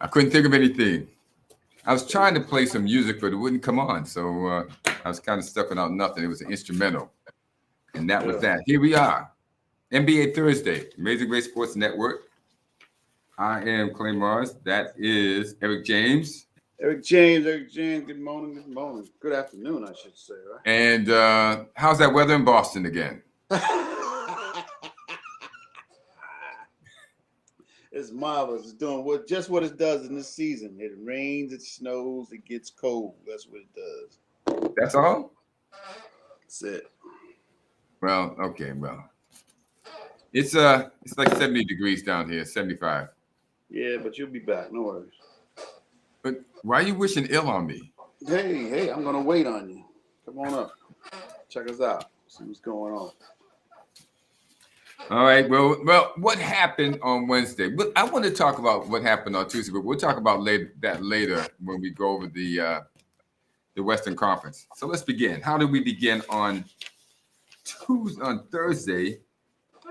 I couldn't think of anything. I was trying to play some music, but it wouldn't come on. So I was kind of stuck without nothing. It was an instrumental. And that was that. Here we are. NBA Thursday, Amazing Race Sports Network. I am Clay Mars. That is Erick James. Erick James. Good morning. Good afternoon, I should say, right? And how's that weather in Boston again? It's marvelous. It's doing what it does in this season. It rains, it snows, it gets cold. That's what it does. That's all? That's it. Well, okay, well. It's like 70 degrees down here, 75. Yeah, but you'll be back. No worries. But why are you wishing ill on me? Hey, I'm gonna wait on you. Come on up. Check us out. See what's going on. All right. Well, what happened on Wednesday? I want to talk about what happened on Tuesday, but we'll talk about that later when we go over the Western Conference. So let's begin. How did we begin on Thursday?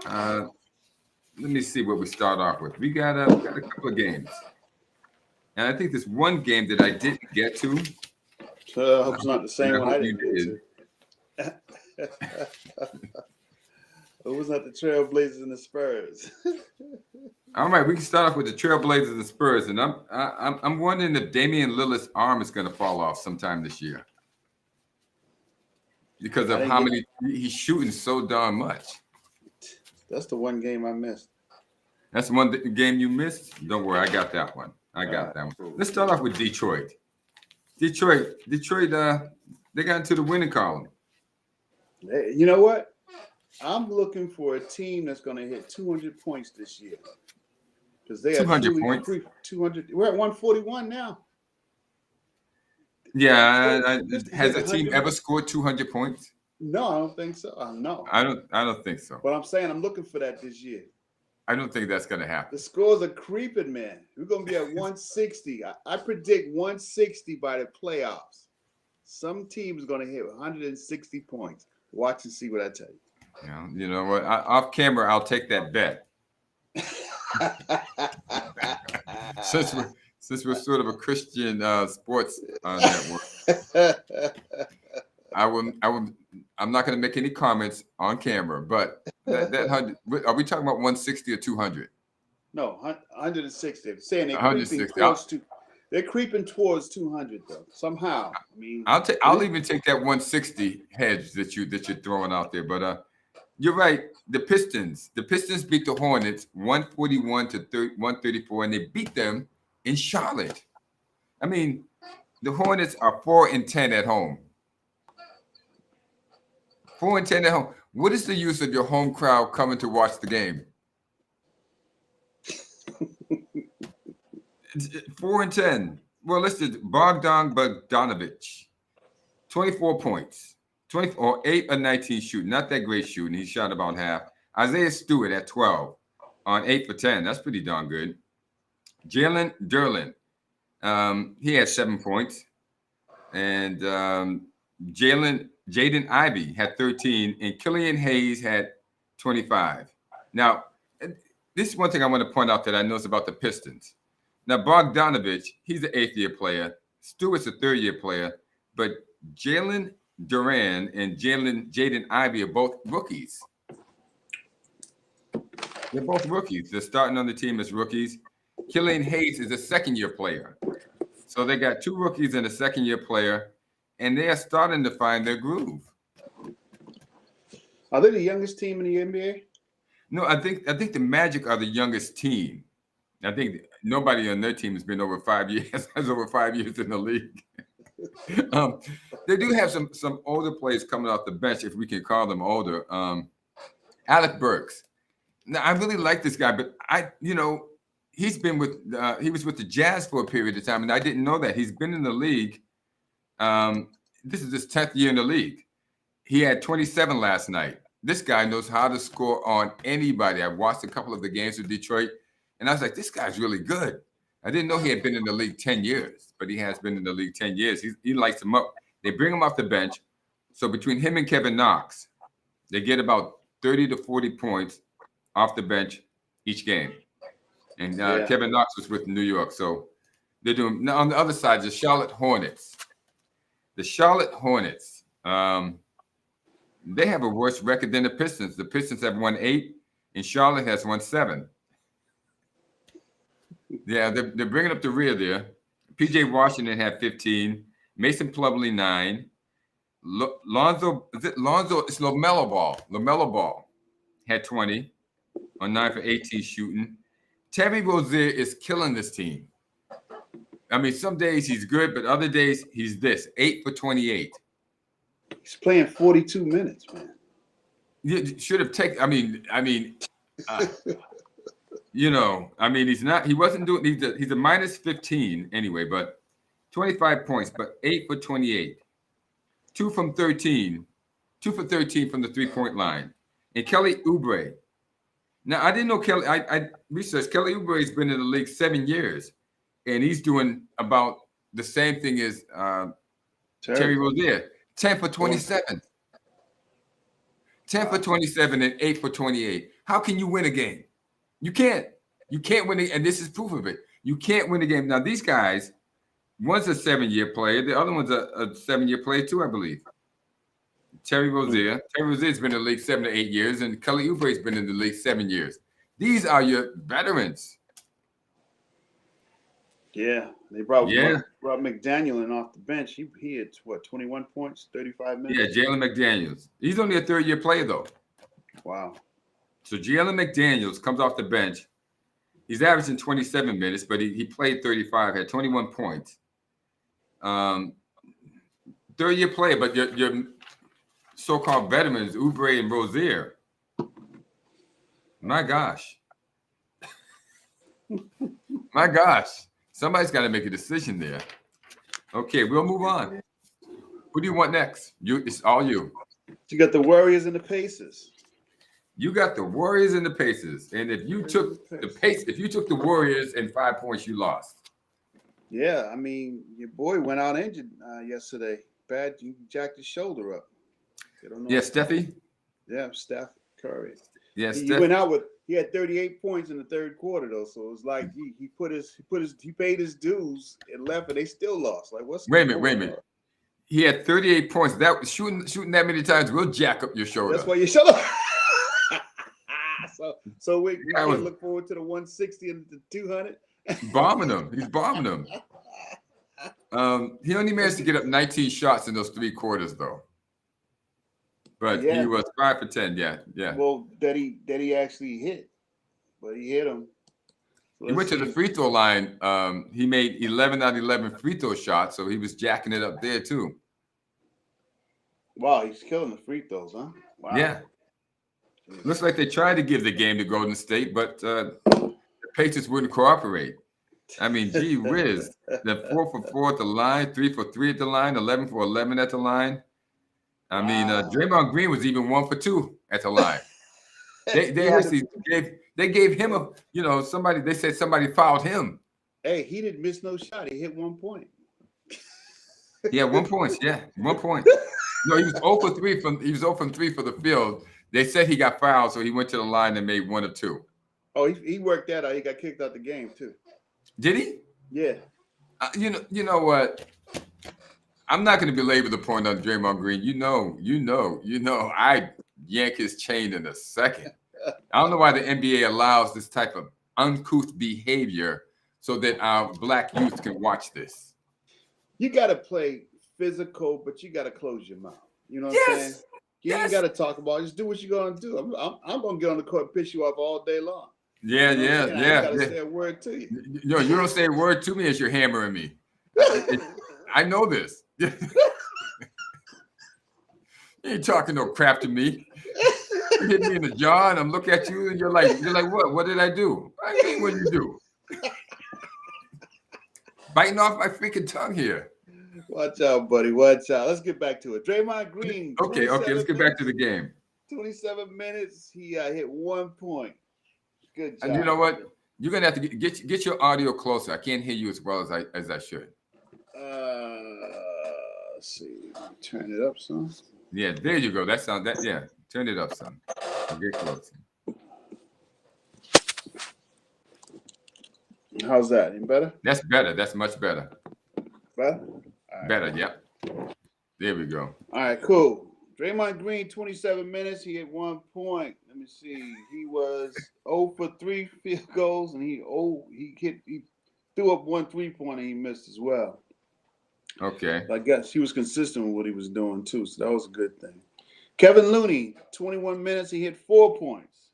Let me see what we start off with. We got a couple of games, and I think there's one game that I didn't get to. I hope it's not the same one I didn't get to. It was not the Trailblazers and the Spurs. All right, we can start off with the Trailblazers and the Spurs, and I'm wondering if Damian Lillard's arm is going to fall off sometime this year because of how many he's shooting so darn much. That's the one game I missed. That's the one game you missed? Don't worry, I got that one. That one. Cool. Let's start off with Detroit. Detroit, they got into the winning column. Hey, you know what? I'm looking for a team that's going to hit 200 points this year. Because they 200 points. 200. We're at 141 now. Yeah, has a team ever scored 200 points? No, I don't think so. No. I don't think so. But I'm saying I'm looking for that this year. I don't think that's going to happen. The scores are creeping, man. We're going to be at 160. I predict 160 by the playoffs. Some team is going to hit 160 points. Watch and see what I tell you. Yeah, you know what? Off camera, I'll take that bet. since we're sort of a Christian sports network, I'm not going to make any comments on camera. But that 100, are we talking about 160 or 200? No, 160. They're saying they're creeping towards 200 though. Somehow, I mean, I'll even take that 160 hedge that you're throwing out there, but. You're right. The Pistons beat the Hornets 141 to 134, and they beat them in Charlotte. I mean, the Hornets are 4-10 at home. 4-10 at home. What is the use of your home crowd coming to watch the game? 4-10. Well, let's just Bogdan Bogdanovic, 24 points. 8 or 19 shooting, not that great shooting. He shot about half. Isaiah Stewart at 12 on 8 for 10. That's pretty darn good. Jalen Derlin, he had 7 points. And Jaden Ivey had 13, and Killian Hayes had 25. Now, this is one thing I want to point out that I noticed about the Pistons. Now, Bogdanovic, he's an 8th-year player. Stewart's a 3rd-year player. But Jalen Duran and Jaden Ivey are both rookies. They're both rookies. They're starting on the team as rookies. Killian Hayes is a 2nd-year player. So they got 2 rookies and a 2nd-year player, and they are starting to find their groove. Are they the youngest team in the NBA? No, I think the Magic are the youngest team. I think nobody on their team has been over 5 years, has over 5 years in the league. They do have some older players coming off the bench, if we can call them older. Alec Burks. Now, I really like this guy, but he was with the Jazz for a period of time, and I didn't know that. He's been in the league. This is his 10th year in the league. He had 27 last night. This guy knows how to score on anybody. I watched a couple of the games with Detroit, and I was like, this guy's really good. I didn't know he had been in the league 10 years, but he has been in the league 10 years. He lights them up. They bring him off the bench. So between him and Kevin Knox, they get about 30 to 40 points off the bench each game. And Kevin Knox was with New York. So They're doing now on the other side, the Charlotte Hornets. The Charlotte Hornets. They have a worse record than the Pistons. The Pistons have won 8, and Charlotte has won 7. Yeah, they're bringing up the rear there. P.J. Washington had 15. Mason Plumlee 9. Lonzo, is it Lonzo? It's LaMelo Ball. LaMelo Ball had 20 on 9 for 18 shooting. Terry Rozier is killing this team. I mean, some days he's good, but other days he's this 8 for 28. He's playing 42 minutes, man. You should have taken. He's not. He wasn't doing. He's a minus 15 anyway, but 25 points, but 8 for 28. 2 from 13. 2 for 13 from the 3-point line. And Kelly Oubre. Now I didn't know Kelly. I researched Kelly Oubre has been in the league 7 years, and he's doing about the same thing as Terry Rozier. 10 for 27. 10 for 27 and 8 for 28. How can you win a game? You can't. You can't win it, and this is proof of it. You can't win a game. Now, these guys, one's a 7-year player. The other one's a 7-year player too, I believe. Terry Rozier. Terry Rozier's been in the league 7 to 8 years, and Kelly Oubre's been in the league 7 years. These are your veterans. Yeah, they brought McDaniel in off the bench. He had, 21 points, 35 minutes? Yeah, Jalen McDaniels. He's only a 3rd-year player, though. Wow. So Jalen McDaniels comes off the bench. He's averaging 27 minutes, but he played 35, had 21 points. 3rd-year player, but your so-called veterans, Oubre and Rozier. My gosh. My gosh. Somebody's got to make a decision there. Okay, we'll move on. Who do you want next? It's all you. You got the Warriors and the Pacers. You got the Warriors and the Pacers. And if you took the Warriors and 5 points, you lost. Yeah, I mean, your boy went out injured yesterday. Bad, you jacked his shoulder up. Yeah, Steffi? Yeah, Steph Curry. Yeah, he went out with. He had 38 points in the 3rd quarter though, so it was like he paid his dues and left, and they still lost. Like, wait a minute. He had 38 points. That shooting that many times will jack up your shoulder. That's why your shoulder. so we can look forward to the 160 and the 200. Bombing them. He's bombing them. He only managed to get up 19 shots in those 3 quarters though. But he was 5 for 10. Yeah. Well, that he actually hit, but he hit him. He went to the free throw line. He made 11 out of 11 free throw shots, so he was jacking it up there too. Wow, he's killing the free throws, huh? Wow. Yeah. Looks like they tried to give the game to Golden State, but the Pacers wouldn't cooperate. I mean, gee whiz. The 4 for 4 at the line, 3 for 3 at the line, 11 for 11 at the line. I mean, Draymond Green was even 1 for 2 at the line. They actually gave him somebody. They said somebody fouled him. Hey, he didn't miss no shot. He hit 1 point. Yeah, 1 point. Yeah, 1 point. No, he was 0 for 3 from 3 for the field. They said he got fouled, so he went to the line and made 1 of 2. Oh, he worked that out. He got kicked out the game too. Did he? Yeah. You know what? I'm not going to belabor the point on Draymond Green. You know, I yank his chain in a second. I don't know why the NBA allows this type of uncouth behavior so that our black youth can watch this. You got to play physical, but you got to close your mouth. You know what I'm saying? You ain't got to talk about it. Just do what you're going to do. I'm going to get on the court and piss you off all day long. Yeah. I got to say a word to you. No, you don't say a word to me as you're hammering me. I know this. You ain't talking no crap to me. You hit me in the jaw and I'm looking at you and you're like, what? What did I do? I mean, what did you do? Biting off my freaking tongue here. Watch out, buddy. Watch out. Let's get back to it. Draymond Green. Okay. Let's get back to the game. 27 minutes. He hit 1 point. Good job. And you know what? You're gonna have to get your audio closer. I can't hear you as well as I should. Let's see. Turn it up, son. Yeah, there you go. Yeah. Turn it up, son. Get closer. How's that? Any better? That's better. That's much better. Better? All right. Better, yep. There we go. All right, cool. Draymond Green, 27 minutes. He had 1 point. Let me see. He was 0 for 3 field goals, and he threw up 1 3-pointer. He missed as well. Okay. I guess he was consistent with what he was doing too, so that was a good thing. Kevin Looney, 21 minutes. He hit 4 points.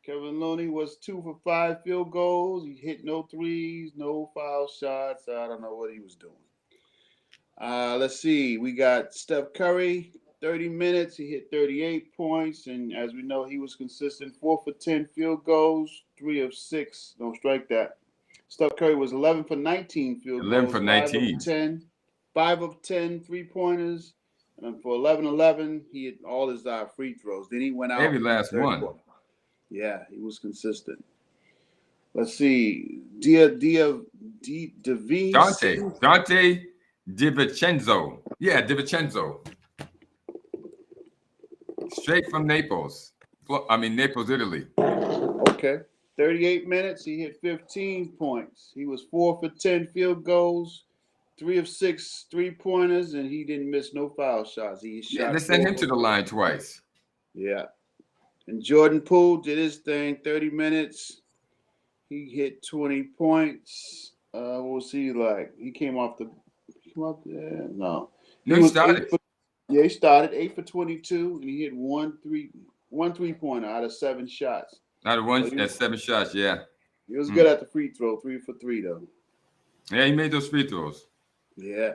Kevin Looney was 2 for 5 field goals. He hit no threes, no foul shots. I don't know what he was doing. Let's see. We got Steph Curry, 30 minutes. He hit 38 points. And as we know, he was consistent. 4 for 10 field goals, 3 of 6. Don't strike that. Steph Curry was 11 for 19 field goals. 11 for 19. 5 of 10 3-pointers. And for 11-11, he hit all his free throws. Then he went out. Every last one. Quarter. Yeah, he was consistent. Let's see. Dante DiVincenzo. Yeah, DiVincenzo. Straight from Naples. Naples, Italy. Okay. 38 minutes. He hit 15 points. He was 4 for 10 field goals, 3 of 6 3-pointers, and he didn't miss no foul shots. They sent him to the line twice. Yeah. And Jordan Poole did his thing, 30 minutes. He hit 20 points. What was he like? He came off there. No. He started. He started 8 for 22, and he hit 1 3-pointer out of 7 shots. Out of 7 shots, yeah. He was good at the free throw, 3 for 3, though. Yeah, he made those free throws. Yeah.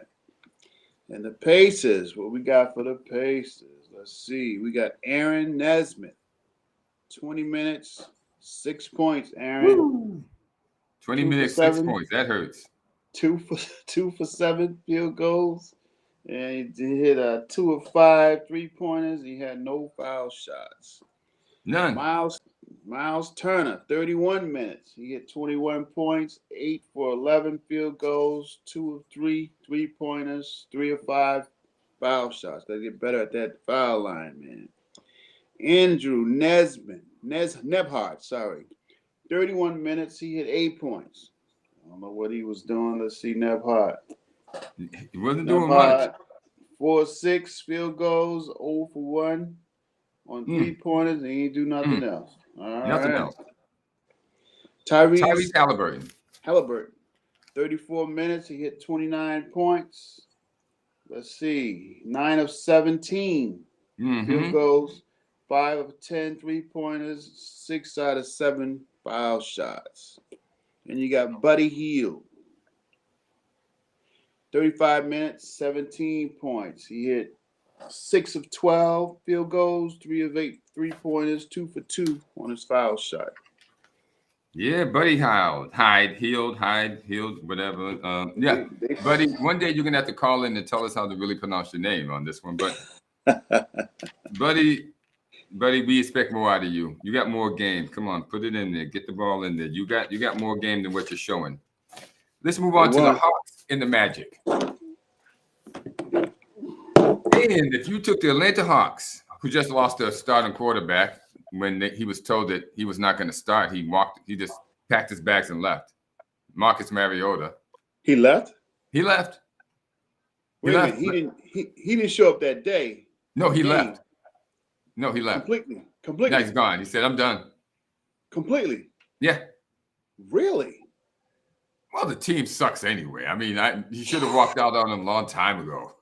And the Pacers, what we got for the Pacers? Let's see. We got Aaron Nesmith, 20 minutes, 6 points, Aaron. Woo. 20 minutes, 6 points. That hurts. 2 for 7 field goals. And he hit 2 of 5 3-pointers. He had no foul shots. None. Miles Turner, 31 minutes. He hit 21 points, 8 for 11 field goals, 2 of 3 3-pointers, 3 of 5 foul shots. They get better at that foul line, man. Andrew Nebhart, 31 minutes. He hit 8 points. I don't know what he was doing. Let's see, Nebhart. He wasn't doing much. 4 6 field goals, 0 for 1 on 3-pointers, and he didn't do nothing else. Nothing else. Tyrese Halliburton. 34 minutes. He hit 29 points. Let's see. 9 of 17 field goals, 5 of 10 3-pointers, 6 out of 7 foul shots. And you got Buddy Hield. 35 minutes, 17 points. He hit 6 of 12 field goals, 3 of 8 3-pointers, 2 for 2 on his foul shot. Yeah, Buddy Hield, whatever. Buddy, one day you're going to have to call in and tell us how to really pronounce your name on this one. But Buddy, we expect more out of you. You got more game. Come on, put it in there. Get the ball in there. You got more game than what you're showing. Let's move on to the Hawks and the Magic. And if you took the Atlanta Hawks, who just lost their starting quarterback when he was told that he was not going to start, he just packed his bags and left. Marcus Mariota. He left? He left. Wait a minute, he didn't show up that day. No, he left. No, he left. Completely. Now he's gone. He said, I'm done. Completely? Yeah. Really? Well, the team sucks anyway. I mean, he should have walked out on him a long time ago.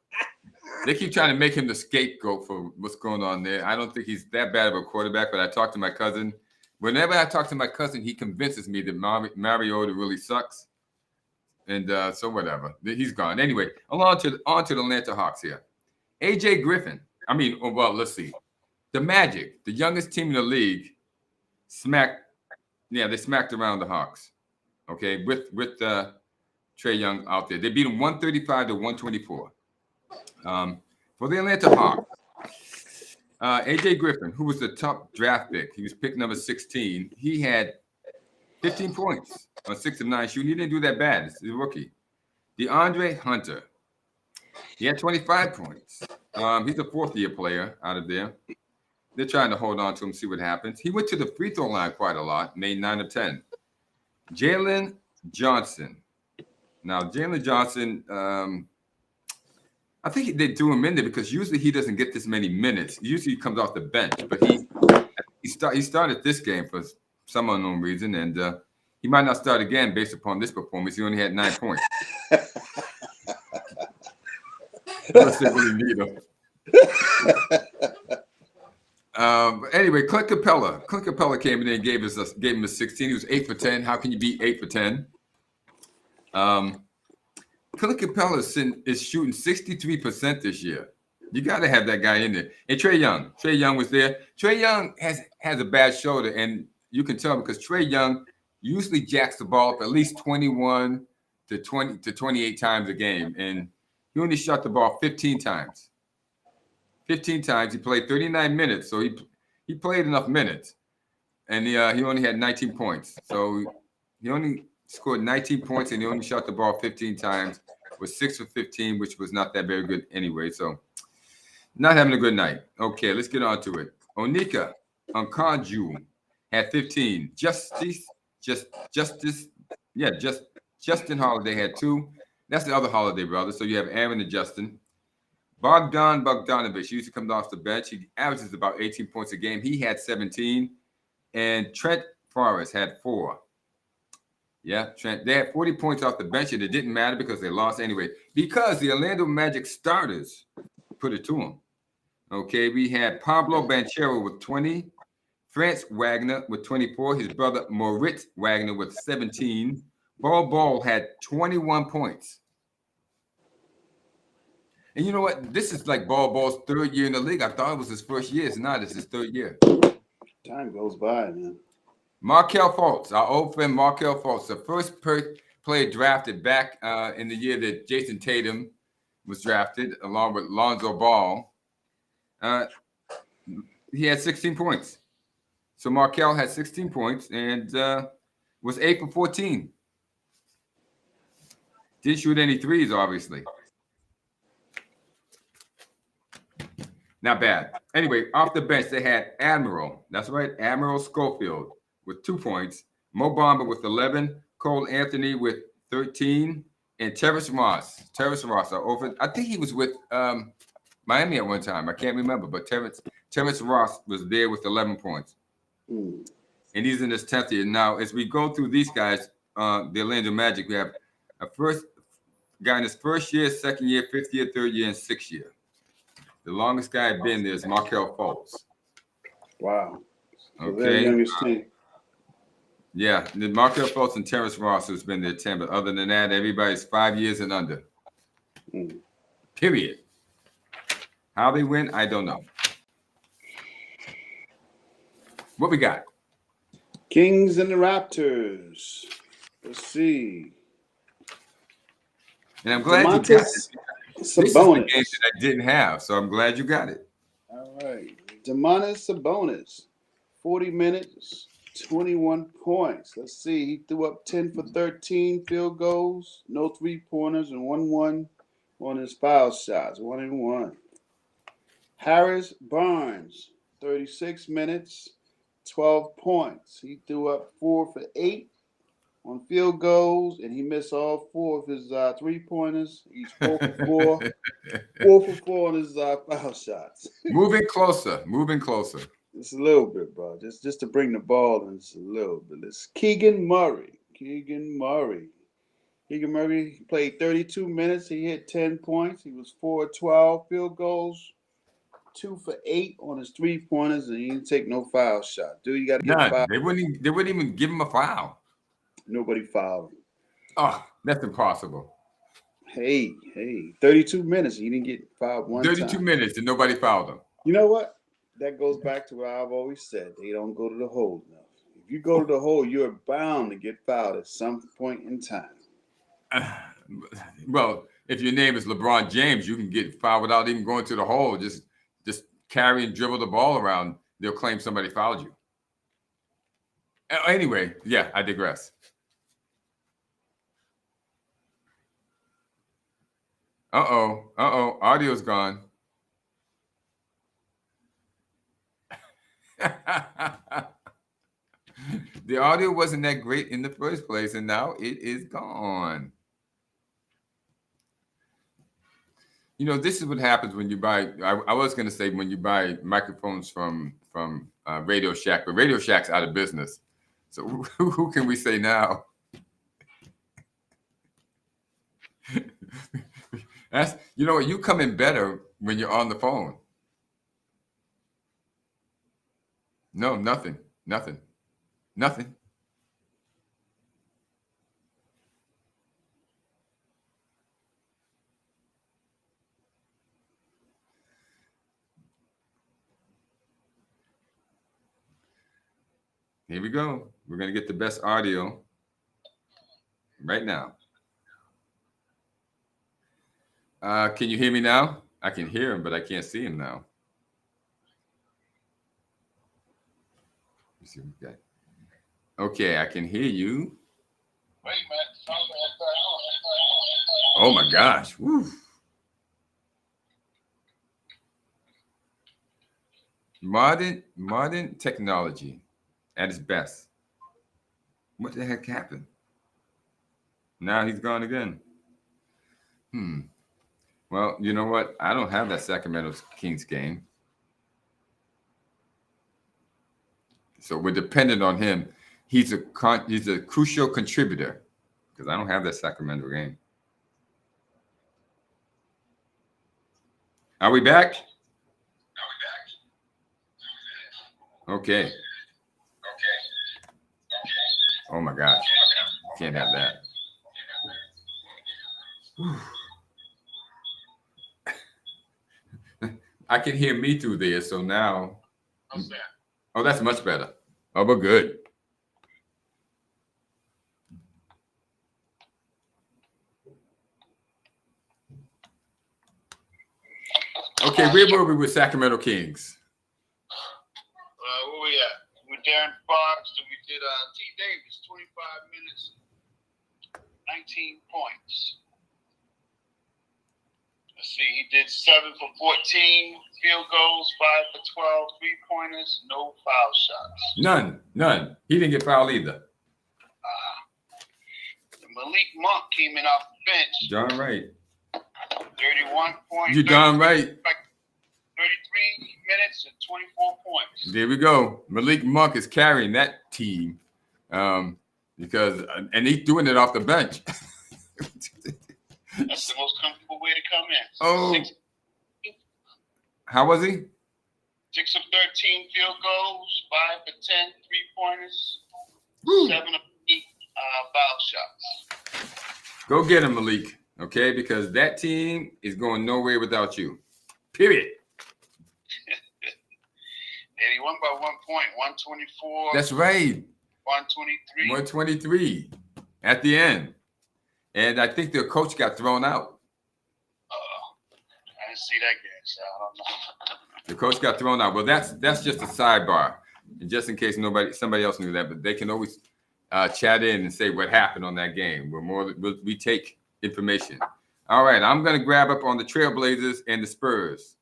They keep trying to make him the scapegoat for what's going on there. I don't think he's that bad of a quarterback, but I talked to my cousin. Whenever I talk to my cousin, he convinces me that Mariota really sucks. And so whatever. He's gone. Anyway, on to the Atlanta Hawks here. AJ Griffin. Let's see. The Magic, the youngest team in the league, they smacked around the Hawks. Okay, with Trae Young out there. They beat him 135 to 124. For the Atlanta Hawks, AJ Griffin, who was the top draft pick, he was pick number 16. He had 15 points on 6 of 9 shooting. He didn't do that bad. He's a rookie. DeAndre Hunter, he had 25 points. He's a fourth-year player out of there. They're trying to hold on to him, see what happens. He went to the free throw line quite a lot, made 9 of 10. Jalen Johnson. Now, Jalen Johnson, I think they threw him in there because usually he doesn't get this many minutes. Usually he comes off the bench, but he started this game for some unknown reason, and he might not start again based upon this performance. He only had 9 points. Unless they really need him. Anyway, Clint Capella came in and gave him a 16. He was 8 for 10. How can you beat 8 for 10? Clint Capella is shooting 63% this year. You got to have that guy in there. And Trae Young was there. Trae Young has a bad shoulder, and you can tell because Trae Young usually jacks the ball up at least 21 to 28 times a game, and he only shot the ball 15 times. 15 times. He played 39 minutes, so he played enough minutes, and he only had 19 points. So he only scored 19 points, and he only shot the ball 15 times. Was 6 for 15, which was not that very good anyway. So not having a good night. Okay, let's get on to it. Onika Nkanju had 15. Justin Holiday had 2. That's the other Holiday brother. So you have Aaron and Justin. Bogdan Bogdanovic usually comes off the bench. He averages about 18 points a game. He had 17. And Trent Forrest had 4. Yeah, Trent. They had 40 points off the bench, and it didn't matter because they lost anyway. Because the Orlando Magic starters put it to them. Okay, we had Pablo Banchero with 20. France Wagner with 24. His brother Moritz Wagner with 17. Ball had 21 points. And you know what? This is like Ball's 3rd year in the league. I thought it was his 1st year. It's not. It's his 3rd year. Time goes by, man. Markelle Fultz, our old friend Markelle Fultz, the first player drafted back in the year that Jason Tatum was drafted, along with Lonzo Ball. He had 16 points. So Markelle had 16 points and was 8 for 14. Didn't shoot any threes, obviously. Not bad. Anyway, off the bench, they had Admiral. That's right, Admiral Schofield with 2 points. Mo Bamba with 11. Cole Anthony with 13. And Terrence Ross. I think he was with Miami at one time. I can't remember, but Terrence Ross was there with 11 points. And he's in his 10th year. Now, as we go through these guys, the Orlando Magic, we have a first guy in his 1st year, 2nd year, 5th year, 3rd year, and 6th year. The longest guy had been there is Markelle Fultz. Wow. Okay. Very youngest team. Yeah, Markelle Fultz and Terrence Ross has been there 10, but other than that, everybody's 5 years and under. Period. How they win, I don't know. What we got? Kings and the Raptors. Let's see. And I'm glad you got it. This is the game that I didn't have, so I'm glad you got it. All right. Domantas Sabonis, 40 minutes, 21 points. Let's see. He threw up 10 for 13 field goals, no 3-pointers, and 1-1 on his foul shots, 1-1. Harris Barnes, 36 minutes, 12 points. He threw up 4 for 8 on field goals, and he missed all 4 of his 3-pointers. He's 4 for 4. 4 for 4 on his foul shots. Moving closer. Just a little bit, bro. Just to bring the ball in, just a little bit. It's Keegan Murray. Keegan Murray played 32 minutes. He hit 10 points. He was 4 for 12 field goals, 2 for 8 on his 3-pointers, and he didn't take no foul shot. Dude, you got to get fouled. They wouldn't even give him a foul. Nobody fouled him. Oh, that's impossible. Hey, 32 minutes. He didn't get fouled one 32 time. minutes and nobody fouled him. You know what? That goes back to what I've always said. They don't go to the hole enough. If you go to the hole, you're bound to get fouled at some point in time. Well, if your name is LeBron James, you can get fouled without even going to the hole. Just carry and dribble the ball around. They'll claim somebody fouled you. Anyway, yeah, I digress. Audio's gone. The audio wasn't that great in the first place, and now it is gone. You know, this is what happens when you buy. I was going to say when you buy microphones from Radio Shack, but Radio Shack's out of business. So who can we say now? That's, you know what, you come in better when you're on the phone. No, nothing. Here we go. We're going to get the best audio right now. Can you hear me now? I can hear him, but I can't see him now. Let's see what we got. Okay, I can hear you. Oh my gosh. Woo. Modern technology at its best. What the heck happened? Now he's gone again. Well, you know what? I don't have that Sacramento Kings game. So we're dependent on him. He's a crucial contributor because I don't have that Sacramento game. Are we back? Okay. Oh my gosh. Can't have that. I can hear me through there, so now. How's that? Oh, that's much better. Oh, we're good. Okay, where were we with Sacramento Kings? Where we at? With Darren Fox, we did T. Davis, 25 minutes, 19 points. Let's see, he did 7 for 14 field goals, 5 for 12 3-pointers, no foul shots. None. He didn't get fouled either. Malik Monk came in off the bench. Darn right. 31 points. You darn right. 33 minutes and 24 points. There we go. Malik Monk is carrying that team because he's doing it off the bench. That's the most comfortable way to come in. Oh. How was he? 6 of 13 field goals, 5 for 10 3-pointers, 7 of 8 foul shots. Go get him, Malik, okay? Because that team is going nowhere without you. Period. And he won by 1 point, 124. That's right. 123. 123 at the end. And I think the coach got thrown out. I didn't see that game, so I don't know. The coach got thrown out. Well, that's just a sidebar. And just in case somebody else knew that, but they can always chat in and say what happened on that game. We take information. All right, I'm going to grab up on the Trailblazers and the Spurs.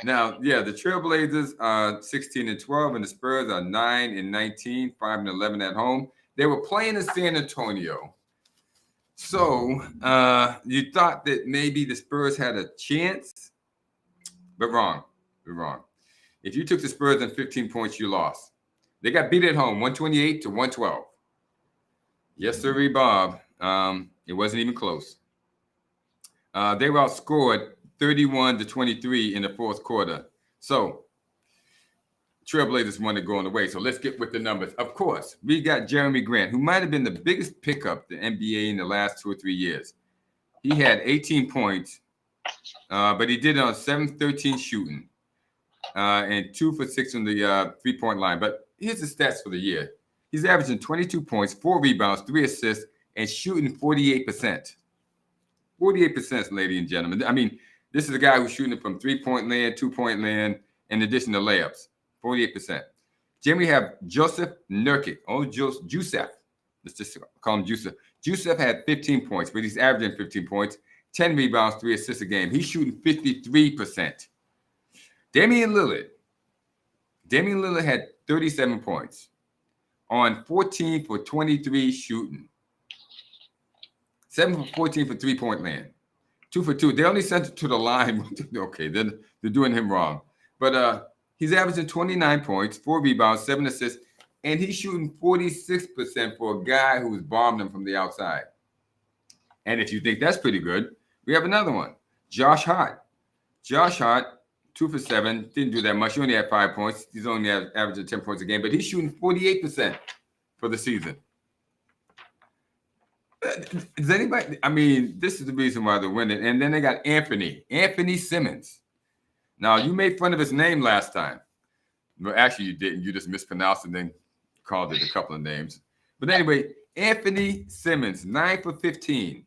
Now, yeah, the Trailblazers are 16-12, and the Spurs are 9-19, 5-11 at home. They were playing in San Antonio. So you thought that maybe the Spurs had a chance, but wrong. You're wrong. If you took the Spurs on 15 points, you lost. They got beat at home, 128-112. Yes, sir, Bob. It wasn't even close. They were outscored 31-23 in the fourth quarter. So Trailblazers wanted going away. So let's get with the numbers. Of course, we got Jeremy Grant, who might have been the biggest pickup the NBA in the last 2 or 3 years. He had 18 points, but he did it on 7-13 shooting and 2 for 6 on the 3-point line. But here's the stats for the year. He's averaging 22 points, 4 rebounds, 3 assists, and shooting 48%. 48%, ladies and gentlemen. I mean, this is a guy who's shooting from 3-point land, 2-point land, in addition to layups. 48%. Then we have Joseph Nurkic. Joseph. Let's just call him Joseph. Joseph had 15 points, but he's averaging 15 points, 10 rebounds, 3 assists a game. He's shooting 53%. Damian Lillard had 37 points on 14 for 23 shooting. 7 for 14 for 3-point land. 2 for 2. They only sent it to the line. Okay, then they're doing him wrong. But he's averaging 29 points, 4 rebounds, 7 assists, and he's shooting 46% for a guy who's bombed him from the outside. And if you think that's pretty good, we have another one. Josh Hart. Josh Hart, 2 for 7, didn't do that much. He only had 5 points. He's only averaging 10 points a game, but he's shooting 48% for the season. Does anybody? I mean, this is the reason why they're winning. And then they got Anthony Simmons. Now, you made fun of his name last time. Well, actually, you didn't. You just mispronounced it and then called it a couple of names. But anyway, Anthony Simmons, 9 for 15.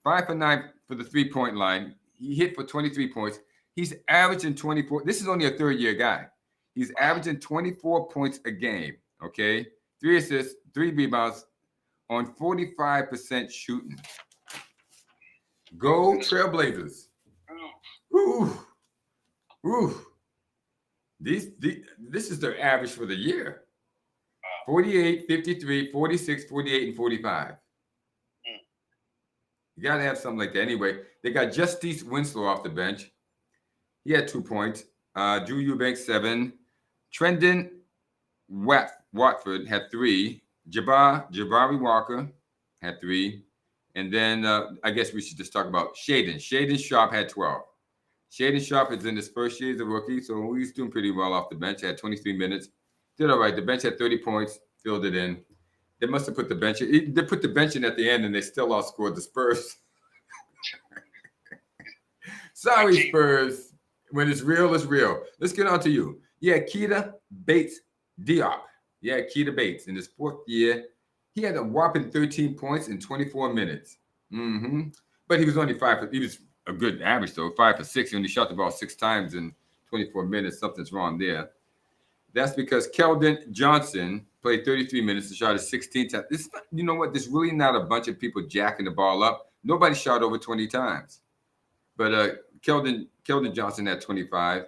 5 for 9 for the 3-point line. He hit for 23 points. He's averaging 24. This is only a third-year guy. He's averaging 24 points a game, okay? 3 assists, 3 rebounds on 45% shooting. Go Trailblazers. Ooh. Ooh. This is their average for the year. 48, 53, 46, 48, and 45. You got to have something like that. Anyway, they got Justice Winslow off the bench. He had 2 points. Drew Eubanks, 7. Trendon Watford had 3. Jabari Walker had 3. And then I guess we should just talk about Shaden. Shaden Sharp had 12. Shaden Sharp is in his first year as a rookie, so he's doing pretty well off the bench. Had 23 minutes. Did all right. The bench had 30 points, filled it in. They must have put the bench in. They put the bench in at the end, and they still outscored the Spurs. Sorry, Spurs. When it's real, it's real. Let's get on to you. Yeah, Keita Bates Diop. Yeah, Keita Bates. In his 4th year, he had a whopping 13 points in 24 minutes. But he was only he was a good average, though. 5 for 6. He only shot the ball 6 times in 24 minutes. Something's wrong there. That's because Keldon Johnson played 33 minutes and shot it 16 times. You know what? There's really not a bunch of people jacking the ball up. Nobody shot over 20 times. But Keldon Johnson had 25.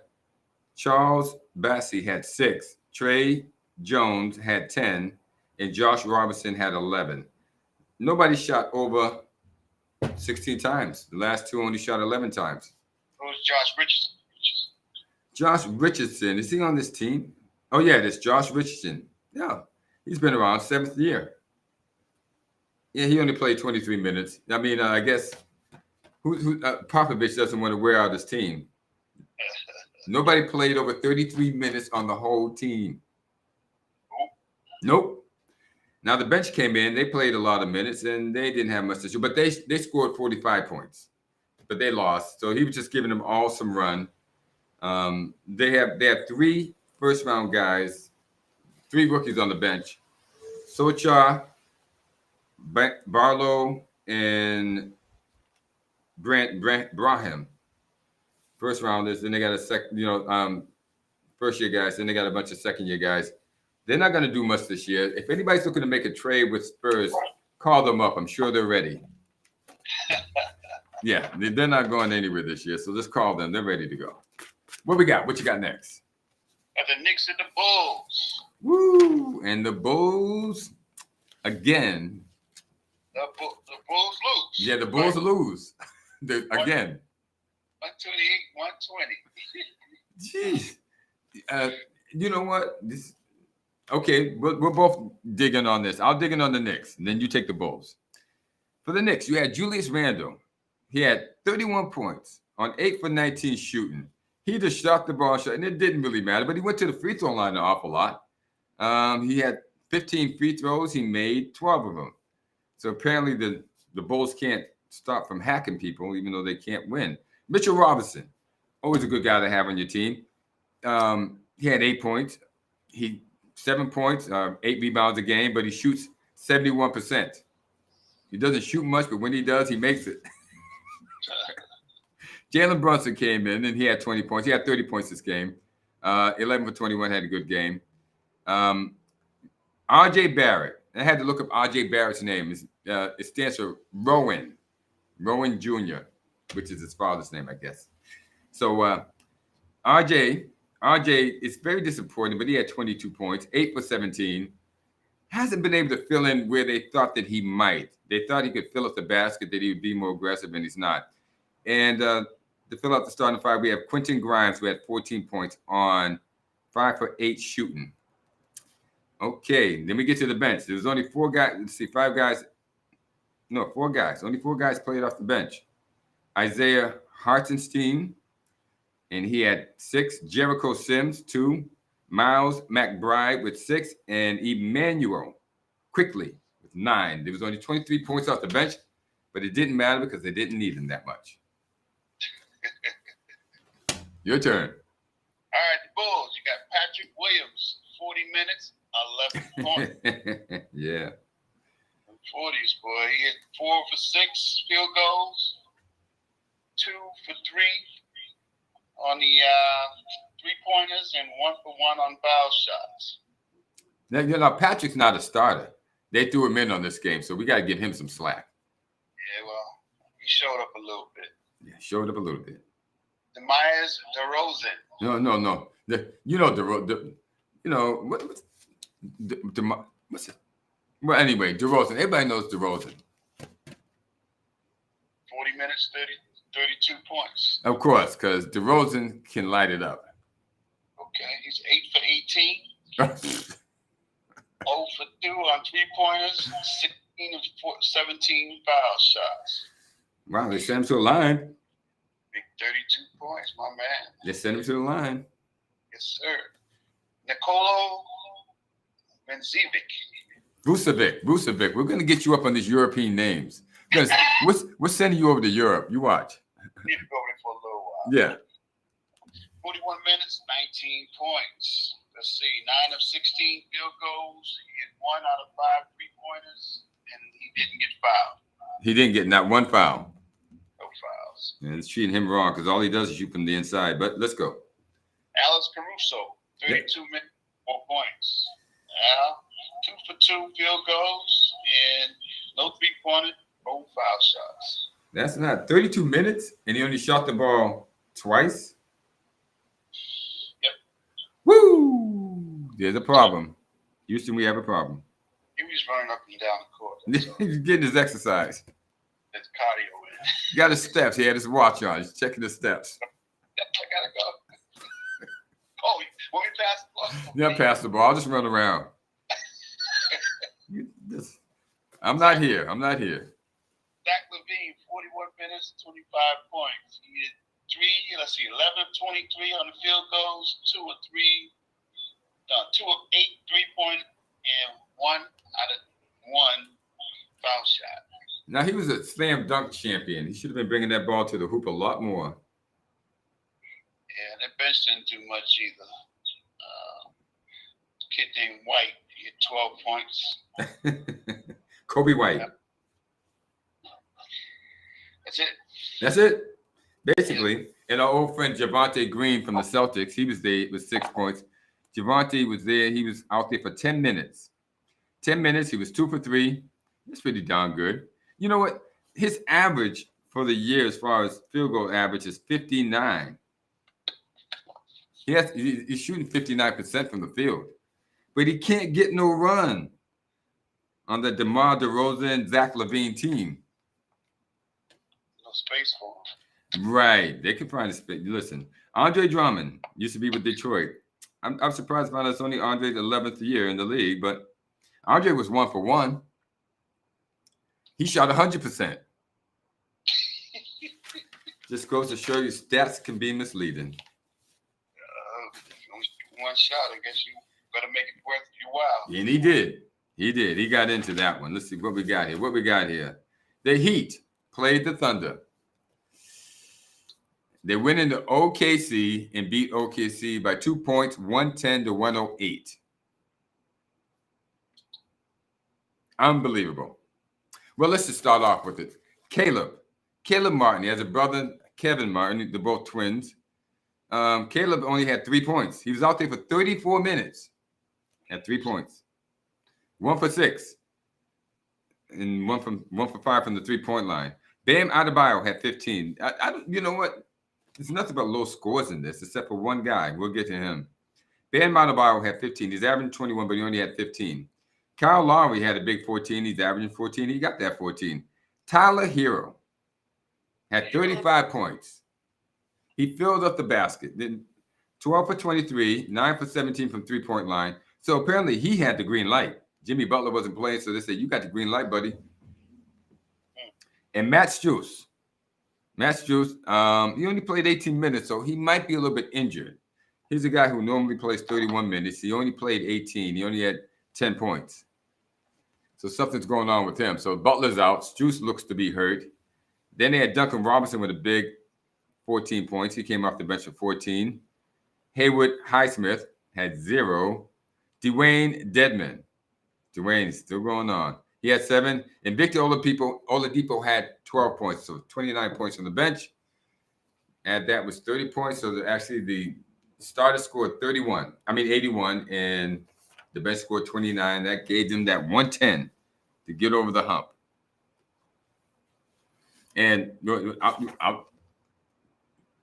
Charles Bassey had 6. Trey Jones had 10. And Josh Robinson had 11. Nobody shot over 16 times. The last 2 only shot 11 times. Who's Josh Richardson? Josh Richardson. Is he on this team? Oh, yeah, it's Josh Richardson. Yeah, he's been around, 7th year. Yeah, he only played 23 minutes. I mean, I guess Popovich doesn't want to wear out his team. Nobody played over 33 minutes on the whole team. Nope. Now, the bench came in. They played a lot of minutes, and they didn't have much to do. But they scored 45 points. But they lost. So he was just giving them all some run. They have 3 first-round guys, 3 rookies on the bench. Socha, Barlow, and Brant Braham. First rounders. Then they got a first-year guys. Then they got a bunch of second-year guys. They're not going to do much this year. If anybody's looking to make a trade with Spurs, call them up. I'm sure they're ready. Yeah, they're not going anywhere this year. So just call them. They're ready to go. What we got? What you got next? The Knicks and the Bulls. Woo! And the Bulls, again. The Bulls lose. Yeah, the Bulls lose. Again. 128, 120. Jeez. You know what? Okay, we're both digging on this. I'll dig in on the Knicks, and then you take the Bulls. For the Knicks, you had Julius Randle. He had 31 points on 8 for 19 shooting. He just shot the ball, and it didn't really matter, but he went to the free throw line an awful lot. He had 15 free throws. He made 12 of them. So apparently the Bulls can't stop from hacking people, even though they can't win. Mitchell Robinson, always a good guy to have on your team. He had 8 points. 7 points, 8 rebounds a game, but he shoots 71%. He doesn't shoot much, but when he does, he makes it. Jalen Brunson came in, and he had 20 points. He had 30 points this game. 11 for 21, had a good game. R.J. Barrett. I had to look up R.J. Barrett's name. It stands for Rowan Jr., which is his father's name, I guess. So R.J., RJ is very disappointing, but he had 22 points, 8 for 17. Hasn't been able to fill in where they thought that he might. They thought he could fill up the basket, that he would be more aggressive, and he's not. And to fill out the starting five, we have Quentin Grimes, who had 14 points on 5 for 8 shooting. Okay, then we get to the bench. There was only 4 guys. Let's see, 5 guys. No, 4 guys. Only 4 guys played off the bench. Isaiah Hartenstein, and he had 6. Jericho Sims, 2. Miles McBride with 6, and Emmanuel Quickly with 9. There was only 23 points off the bench, but it didn't matter because they didn't need him that much. Your turn. All right, the Bulls. You got Patrick Williams, 40 minutes, 11 points. Yeah. 40s, boy. He hit 4 for 6 field goals, 2 for 3 on the 3-pointers, and 1 for 1 on foul shots. Now, you know, Patrick's not a starter. They threw him in on this game, so we got to give him some slack. Yeah, well, he showed up a little bit. Yeah, showed up a little bit. Myers DeRozan. No. What's it? Well, anyway, DeRozan. Everybody knows DeRozan. 40 minutes, 32 points. Of course, because DeRozan can light it up. Okay, he's 8 for 18. 0 for 2 on 3-pointers, 16 and 17 foul shots. Wow, they sent him to the line. Big 32 points, my man. They sent him to the line. Yes, sir. Nikola Vucevic. We're going to get you up on these European names. Because we're sending you over to Europe. You watch. Need to go over there for a little while. Yeah. 41 minutes, 19 points. Let's see, 9 of 16 field goals. He hit 1 out of 5 3-pointers, and he didn't get fouled. He didn't get not one foul. No fouls. And it's treating him wrong because all he does is shoot from the inside. But let's go. Alex Caruso, 32 minutes, 4 points. 2 for 2 field goals, and no 3-pointer, no foul shots. That's not 32 minutes, and he only shot the ball twice. Yep. Woo! There's a problem. Houston, we have a problem. He was running up and down the court. He's getting his exercise. That's cardio in. He got his steps. He had his watch on. He's checking the steps. I gotta go. Oh, want me to pass the ball? Yeah, pass the ball. I'll just run around. I'm not here. Zach LaVine, 41 minutes, 25 points. He hit 11 of 23 on the field goals, 2 of 8 3-point, and 1 out of 1 foul shot. Now, he was a slam dunk champion. He should have been bringing that ball to the hoop a lot more. Yeah, that bench didn't do much either. Kid named White, he hit 12 points. Kobe White. That's it. Basically, and our old friend Javonte Green from the Celtics, he was there with 6 points. Javonte was there. He was out there for 10 minutes. 10 minutes. He was 2 for 3. That's pretty darn good. You know what? His average for the year as far as field goal average is 59. He's shooting 59% from the field. But he can't get no run on the DeMar DeRozan, Zach LaVine team. No space for him. Right. They can find a space. Listen, Andre Drummond used to be with Detroit. I'm surprised about it's only Andre's 11th year in the league, but Andre was 1 for 1. He shot 100%. Just goes to show you stats can be misleading. One shot, I guess you better make it worth your while. And he did. He got into that one. Let's see what we got here. The Heat played the Thunder. They went into OKC and beat OKC by 2 points, 110-108. Unbelievable. Well, let's just start off with it. Caleb Martin. He has a brother, Kevin Martin. They're both twins. Caleb only had 3 points. He was out there for 34 minutes. Had 3 points. 1 for 6. And 1 for 5 from the 3-point line. Bam Adebayo had 15. You know what? There's nothing but low scores in this, except for one guy. We'll get to him. Bam Adebayo had 15. He's averaging 21, but he only had 15. Kyle Lowry had a big 14. He's averaging 14. He got that 14. Tyler Hero had 35 points. He filled up the basket. Then 12 for 23, 9 for 17 from three-point line. So apparently he had the green light. Jimmy Butler wasn't playing, so they said, you got the green light, buddy. And Matt Strus. He only played 18 minutes, so he might be a little bit injured. He's a guy who normally plays 31 minutes. He only played 18. He only had 10 points. So something's going on with him. So Butler's out. Strus looks to be hurt. Then they had Duncan Robinson with a big 14 points. He came off the bench for 14. Haywood Highsmith had 0. Dwayne Dedman. Dwayne's still going on. He had 7. And Victor Oladipo had 12 points. So 29 points on the bench. And that was 30 points. So actually the starter scored 81, and the bench scored 29. That gave them that 110 to get over the hump. And want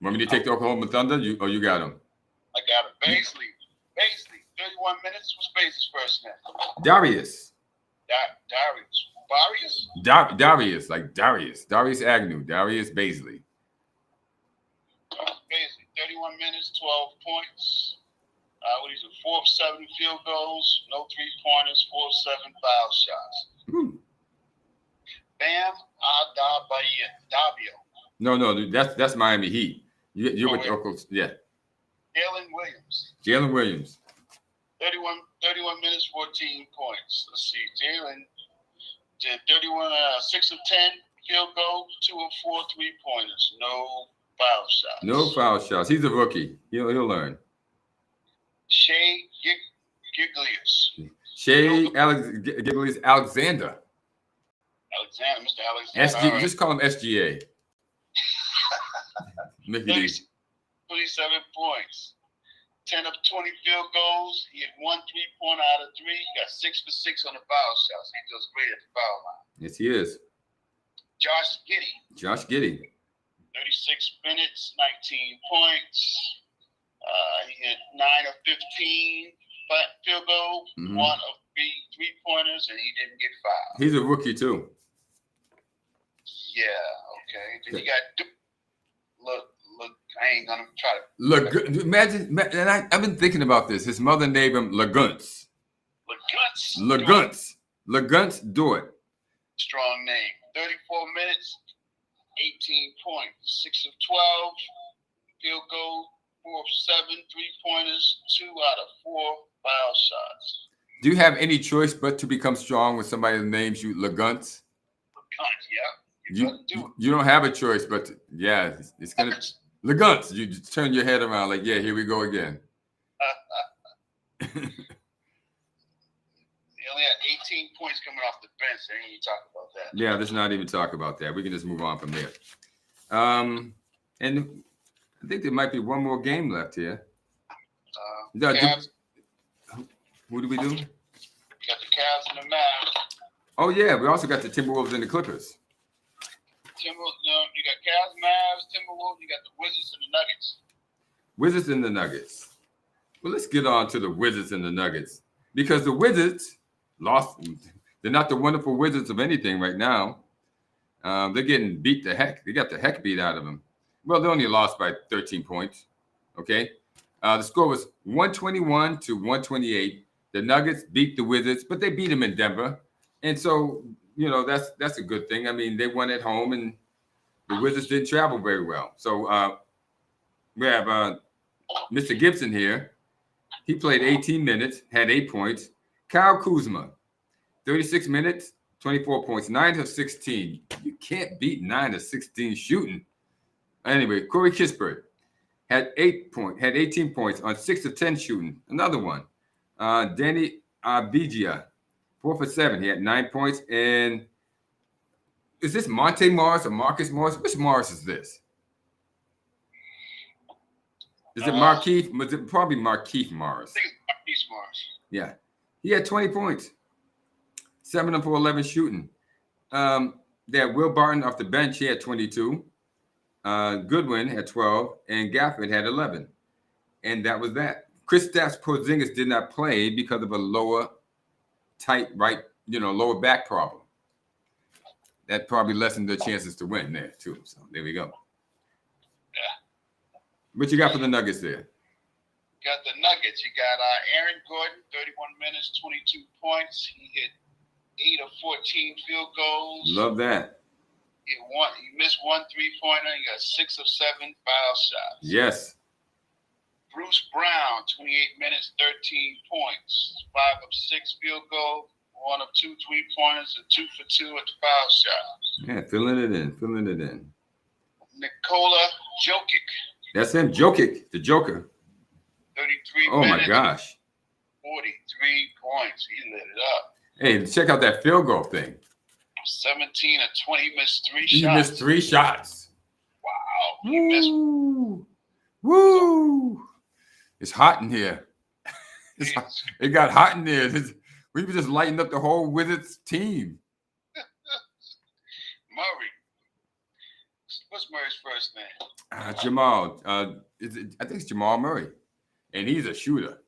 me to take the Oklahoma Thunder? You got him? I got it. Baisley, 31 minutes. What's Baisley's first name? Darius. Darius? Darius Agnew. Darius Baisley. Baisley, 31 minutes, 12 points. What is it? 4 of 7 field goals, no 3-pointers, 4 of 7 foul shots. Bam Adebayo. No, that's Miami Heat. You're with Oklahoma. Yeah. Jalen Williams. 31 minutes, 14 points. Let's see. Jalen did 31, 6 of 10 field goal, 2 of 4 3-pointers. No foul shots. He's a rookie. He'll learn. Shea Giglius. Alexander. Mr. Alexander. Just call him SGA. Make it easy. 27 points. 10 of 20 field goals. He had 1 3-pointer out of 3. He got 6 for 6 on the foul shots. He does great at the foul line. Yes, he is. Josh Giddey. 36 minutes, 19 points. He hit 9 of 15 field goal, 1 of 3 3-pointers, and he didn't get fouled. He's a rookie too. Yeah. Okay. Then you got look. I ain't gonna try to imagine. And I've been thinking about this. His mother named him Lagunts. Lagunts do it. Strong name. 34 minutes, 18 points, 6 of 12 field goal, 4 of 7 3-pointers, 2 out of 4 foul shots. Do you have any choice but to become strong with somebody that names you Lagunts? Yeah. You don't have a choice, but it's gonna Lagunts. You just turn your head around like, yeah, here we go again. He only had 18 points coming off the bench. They ain't even talk about that. Yeah, let's not even talk about that. We can just move on from there. And I think there might be one more game left here. Who do we do? We got the Cavs and the Mavs. Oh, yeah. We also got the Timberwolves and the Clippers. You got Cavs, Mavs, Timberwolves. You got the Wizards and the Nuggets. Well, let's get on to the Wizards and the Nuggets. Because the Wizards lost. They're not the wonderful Wizards of anything right now. They're getting beat the heck. They got the heck beat out of them. Well, they only lost by 13 points. Okay. The score was 121 to 128. The Nuggets beat the Wizards, but they beat them in Denver. And so, that's a good thing. I mean, they won at home, and the Wizards didn't travel very well. So we have Mr. Gibson here. He played 18 minutes, had 8 points. Kyle Kuzma, 36 minutes, 24 points, 9 of 16. You can't beat 9 of 16 shooting. Anyway, Corey Kispert had 18 points on 6 of 10 shooting. Another one. Danny Abidja, 4 for 7. He had 9 points. And is this Monte Morris or Marcus Morris? Which Morris is this? Is it Markieff? Was it probably Markieff Morris? I think it's Markieff Morris. Yeah. He had 20 points. 7 of 11 shooting. They had Will Barton off the bench. He had 22. Goodwin had 12, and Gafford had 11. And that was that. Kristaps Porzingis did not play because of a lower back problem. That probably lessened their chances to win there, too. So there we go. Yeah. What you got for the Nuggets there? Got the Nuggets. You got Aaron Gordon, 31 minutes, 22 points. He hit 8 of 14 field goals. Love that. He missed one 3-pointer. He got 6 of 7 foul shots. Yes. Bruce Brown, 28 minutes, 13 points. 5 of 6 field goals. 1 of 2 3-pointers, and 2 for 2 at the foul shot. Yeah, filling it in. Nikola Jokic. That's him, Jokic, the Joker. 33 Oh, minutes. my gosh. 43 points. He lit it up. Hey, check out that field goal thing. 17 of 20. He missed 3 He shots. missed 3 shots. Wow. He missed. Woo! It's hot in here. It got hot in there. We were just lighting up the whole Wizards team. Murray. What's Murray's first name? Jamal. I think it's Jamal Murray. And he's a shooter.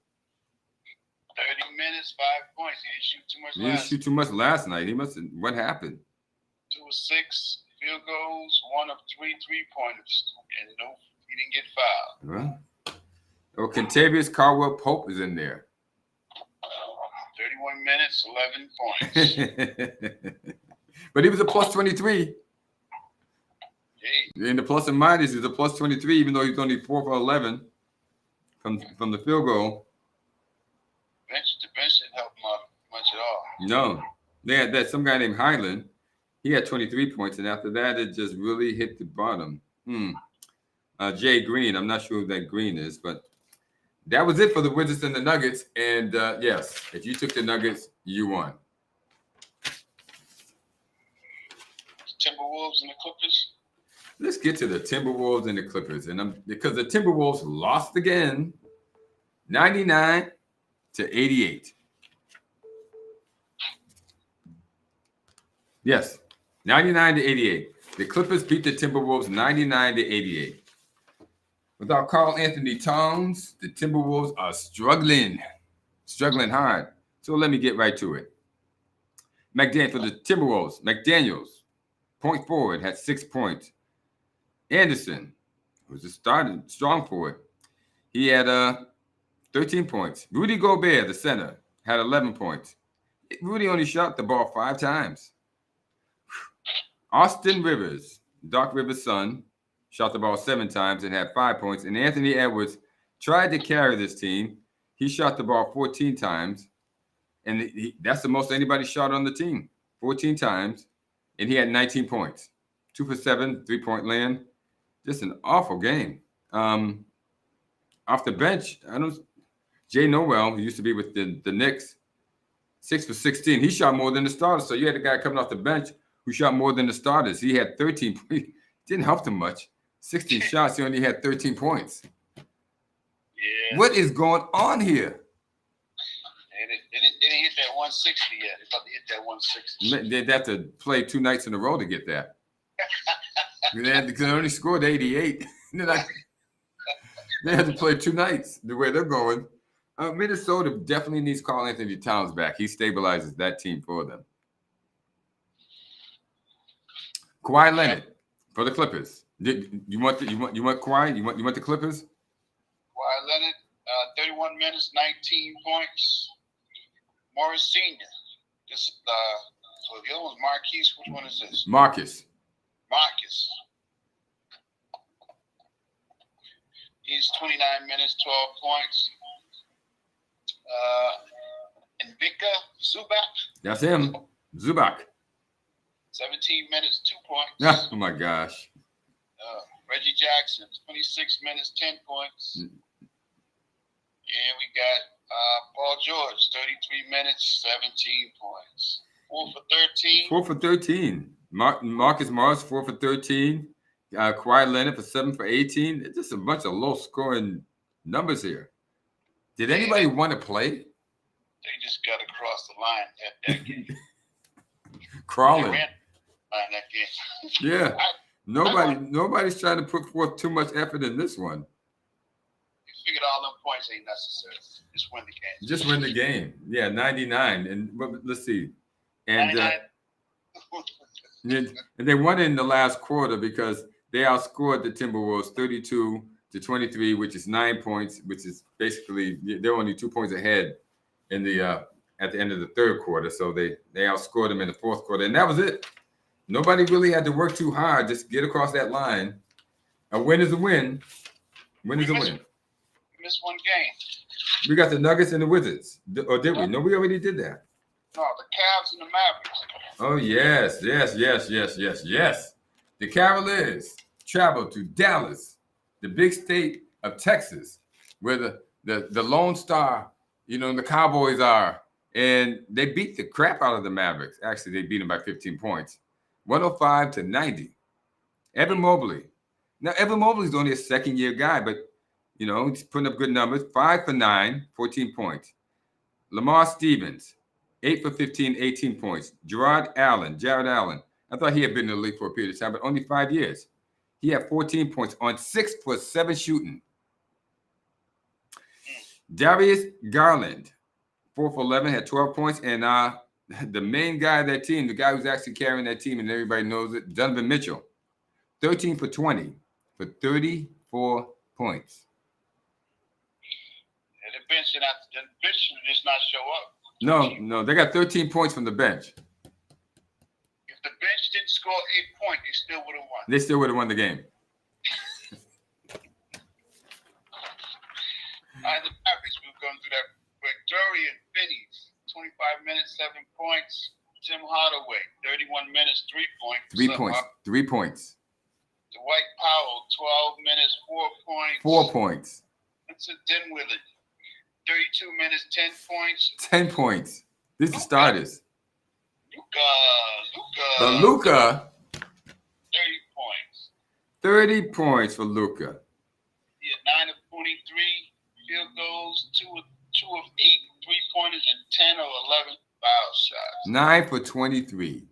30 minutes, 5 points. He didn't shoot too much He didn't shoot too much last night. What happened? 2 of 6 field goals, 1 of 3 3-pointers. And no, he didn't get fouled. Well, Kentavious Caldwell-Pope is in there. 31 minutes, 11 points. But he was a plus 23. Hey. In the plus and minus, he was a plus 23, even though he was only 4 for 11 from the field goal. The bench didn't help him out much at all. No. They had some guy named Highland. He had 23 points, and after that, it just really hit the bottom. Jay Green. I'm not sure who that Green is, but that was it for the Wizards and the Nuggets. And yes, if you took the Nuggets, you won. Timberwolves and the Clippers. Let's get to the Timberwolves and the Clippers. And because the Timberwolves lost again, 99-88. Yes, 99-88. The Clippers beat the Timberwolves 99-88. Without Karl Anthony Towns, the Timberwolves are struggling hard. So let me get right to it. For the Timberwolves, McDaniels, point forward, had 6 points. Anderson, who's a strong forward, he had 13 points. Rudy Gobert, the center, had 11 points. Rudy only shot the ball 5 times. Austin Rivers, Doc Rivers' son, shot the ball 7 times and had 5 points. And Anthony Edwards tried to carry this team. He shot the ball 14 times. And that's the most anybody shot on the team, 14 times. And he had 19 points. 2 for 7, 3-point land. Just an awful game. Off the bench, Jay Noel, who used to be with the Knicks, 6 for 16. He shot more than the starters. So you had a guy coming off the bench who shot more than the starters. He had 13 points. Didn't help them much. 16 shots, he only had 13 points. Yeah. What is going on here? They didn't hit that 160 yet. They thought they hit that 160. They'd have to play 2 nights in a row to get that. They only scored 88. They had to play 2 nights the way they're going. Minnesota definitely needs Karl Anthony Towns back. He stabilizes that team for them. Kawhi Leonard for the Clippers. You want Kawhi? You want the Clippers? Kawhi Leonard, 31 minutes, 19 points. Morris Sr. This so the other one's Marquise. Which one is this? Marcus. He's 29 minutes, 12 points. Invika Zubac. That's him. Zubac. 17 minutes, 2 points. Oh my gosh. Reggie Jackson, 26 minutes, 10 points. And we got Paul George, 33 minutes, 17 points. 4 for 13. 4 for 13. Marcus Morris, 4 for 13. Kawhi Leonard for 7 for 18. It's just a bunch of low-scoring numbers here. Did anybody want to play? They just got across the line that game. Crawling. They ran that game. Yeah. Nobody's trying to put forth too much effort in this one. You figured all them points ain't necessary. Just win the game. Just win the game. Yeah, 99. And let's see. And 99. and they won in the last quarter because they outscored the Timberwolves 32-23, which is 9 points, which is basically they're only 2 points ahead in the at the end of the third quarter. So they outscored them in the fourth quarter, and that was it. Nobody really had to work too hard. Just get across that line. A win is a win. Win is a win. Missed one game. We got the Nuggets and the Wizards. Or did we? No, we already did that. No, the Cavs and the Mavericks. Oh, yes. The Cavaliers traveled to Dallas, the big state of Texas, where the Lone Star, the Cowboys are. And they beat the crap out of the Mavericks. Actually, they beat them by 15 points. 105-90. Evan Mobley. Now, Evan Mobley's only a second-year guy, but, he's putting up good numbers. 5 for 9, 14 points. Lamar Stevens, 8 for 15, 18 points. Jared Allen. I thought he had been in the league for a period of time, but only 5 years. He had 14 points on 6 for 7 shooting. Darius Garland, 4 for 11, had 12 points. And the main guy of that team, the guy who's actually carrying that team, and everybody knows it, Donovan Mitchell, 13 for 20 for 34 points. And the bench did not show up. No, they got 13 points from the bench. If the bench didn't score 8 points, they still would have won. They still would have won the game. All right, the Mavericks, we've gone through that. Dorian Finney's 25 minutes, 7 points. Tim Hardaway, 31 minutes, 3 points. 3 points. 3 points. Dwight Powell, 12 minutes, 4 points. 4 points. Vincent Dinwiddie, 32 minutes, 10 points. 10 points. These are the starters. Luka. 30 points. 30 points for Luka. He had 9 of 23 field goals, 2 of 8 3-pointers, and 10 of 11 foul shots. 9 for 23.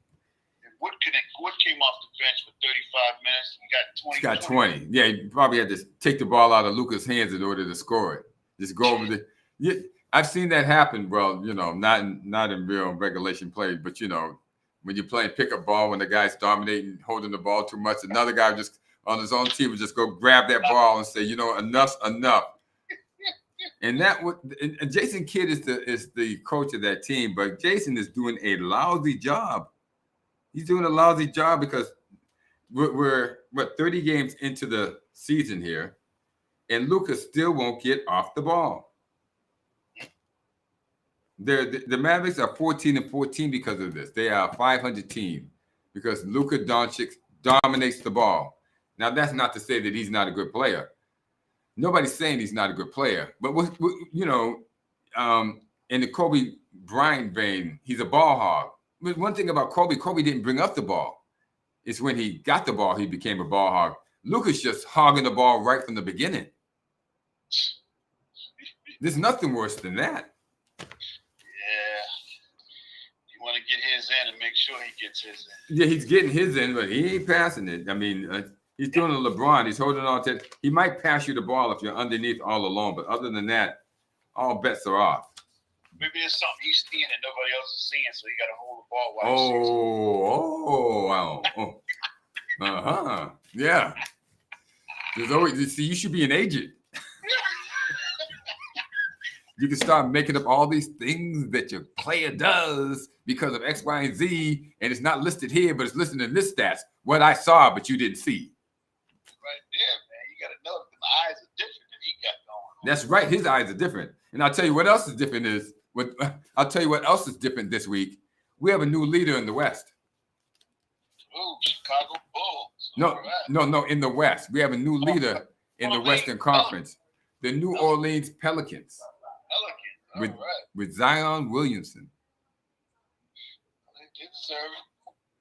And Wood came off the bench for 35 minutes and got 20. Yeah, he probably had to take the ball out of Luka's hands in order to score it. Just go over the. Yeah, I've seen that happen. Well, not in real regulation play, but when you're playing pickup ball, when the guy's dominating, holding the ball too much, another guy just on his own team would just go grab that ball and say, enough's enough. And and Jason Kidd is the coach of that team, but Jason is doing a lousy job. He's doing a lousy job because we're 30 games into the season here, and Luka still won't get off the ball. The Mavericks are 14-14 because of this. They are a 500 team because Luka Doncic dominates the ball. Now, that's not to say that he's not a good player. Nobody's saying he's not a good player, but in the Kobe Bryant vein, he's a ball hog. But one thing about Kobe didn't bring up the ball. It's when he got the ball, he became a ball hog. Luka's just hogging the ball right from the beginning. There's nothing worse than that. Yeah. You want to get his in and make sure he gets his in. Yeah, he's getting his in, but he ain't passing it. I mean, he's doing a LeBron. He's holding on to it. He might pass you the ball if you're underneath all alone, but other than that, all bets are off. Maybe there's something he's seeing and nobody else is seeing, so you got to hold the ball while wow. Yeah. There's always, you should be an agent. You can start making up all these things that your player does because of X, Y, and Z, and it's not listed here, but it's listed in this stats. What I saw, but you didn't see. Right there, man. You got to know that the eyes are different than he got going on. That's right. His eyes are different. And I'll tell you what else is different this week. We have a new leader in the West. Ooh, Chicago Bulls. No, in the West. We have a new leader in the Western Conference. The New Orleans Pelicans. With Zion Williamson.